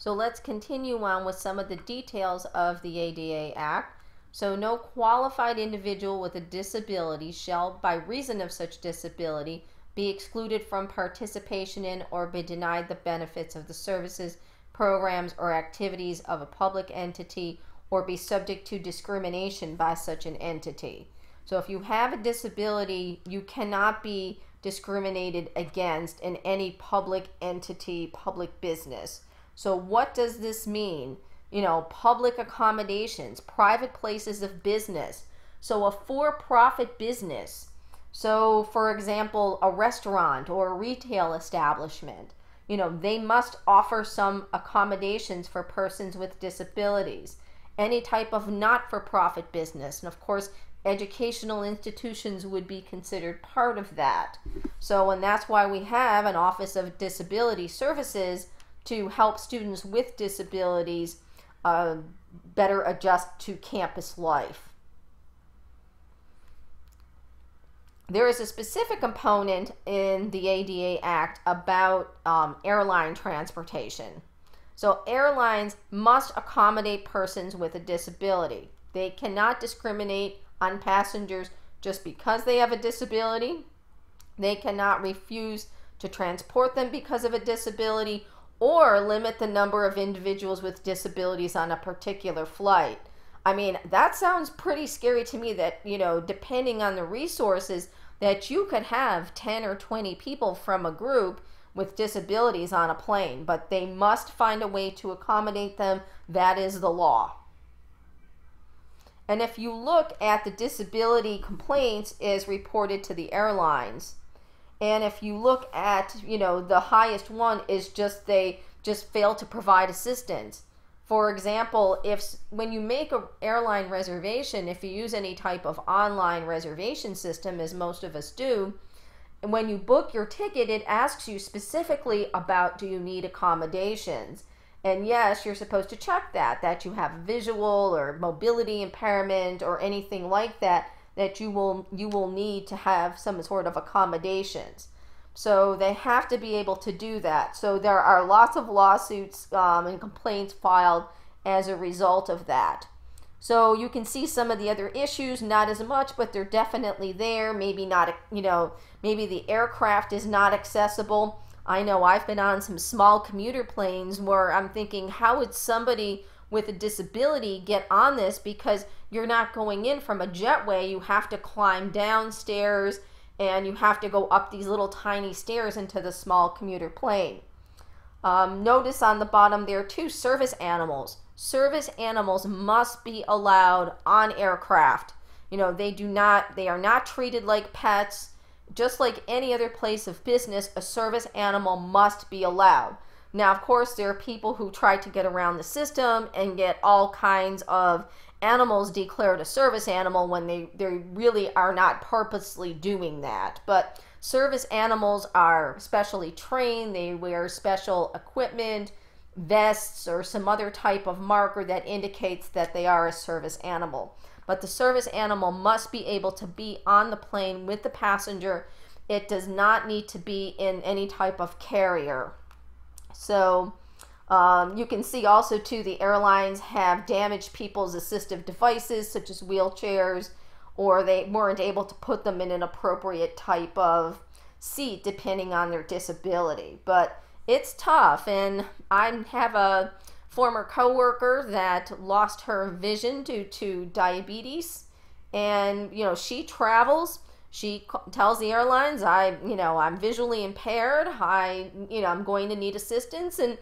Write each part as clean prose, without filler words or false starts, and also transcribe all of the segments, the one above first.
So let's continue on with some of the details of the ADA Act. So no qualified individual with a disability shall, by reason of such disability, be excluded from participation in or be denied the benefits of the services, programs, or activities of a public entity or be subject to discrimination by such an entity. So if you have a disability, you cannot be discriminated against in any public entity, public business. So what does this mean? Public accommodations, private places of business. So a for-profit business, so for example, a restaurant or a retail establishment, they must offer some accommodations for persons with disabilities. Any type of not-for-profit business, and of course, educational institutions would be considered part of that. And that's why we have an Office of Disability Services to help students with disabilities better adjust to campus life. There is a specific component in the ADA Act about airline transportation. So airlines must accommodate persons with a disability. They cannot discriminate on passengers just because they have a disability. They cannot refuse to transport them because of a disability or limit the number of individuals with disabilities on a particular flight. I mean, that sounds pretty scary to me that, depending on the resources, that you could have 10 or 20 people from a group with disabilities on a plane, but they must find a way to accommodate them. That is the law. And if you look at the disability complaints as reported to the airlines, and if you look at, the highest one is they just fail to provide assistance. For example, when you make an airline reservation, if you use any type of online reservation system, as most of us do, and when you book your ticket, it asks you specifically about, do you need accommodations? And yes, you're supposed to check that you have visual or mobility impairment or anything like that, that you will need to have some sort of accommodations. So they have to be able to do that. So there are lots of lawsuits and complaints filed as a result of that. So you can see some of the other issues, not as much, but they're definitely there. Maybe not, maybe the aircraft is not accessible. I know I've been on some small commuter planes where I'm thinking, how would somebody with a disability get on this? Because you're not going in from a jetway. You have to climb downstairs and you have to go up these little tiny stairs into the small commuter plane. Notice on the bottom there too, service animals. Service animals must be allowed on aircraft. They are not treated like pets. Just like any other place of business, a service animal must be allowed. Now, of course, there are people who try to get around the system and get all kinds of animals declared a service animal when they really are not purposely doing that. But service animals are specially trained. They wear special equipment, vests, or some other type of marker that indicates that they are a service animal. But the service animal must be able to be on the plane with the passenger. It does not need to be in any type of carrier. So you can see also too, the airlines have damaged people's assistive devices such as wheelchairs, or they weren't able to put them in an appropriate type of seat depending on their disability. But it's tough, and I have a former coworker that lost her vision due to diabetes, and she travels. She tells the airlines, I'm visually impaired. I'm going to need assistance, and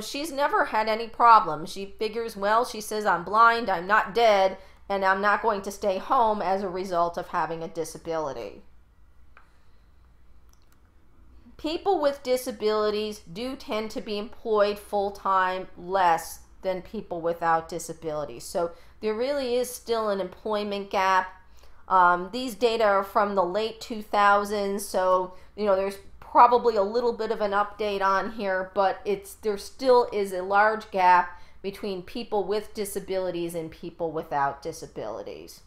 she's never had any problems. She figures, well, she says, I'm blind, I'm not dead, and I'm not going to stay home as a result of having a disability. People with disabilities do tend to be employed full-time less than people without disabilities. So there really is still an employment gap. These data are from the late 2000s, so there's probably a little bit of an update on here, but there still is a large gap between people with disabilities and people without disabilities.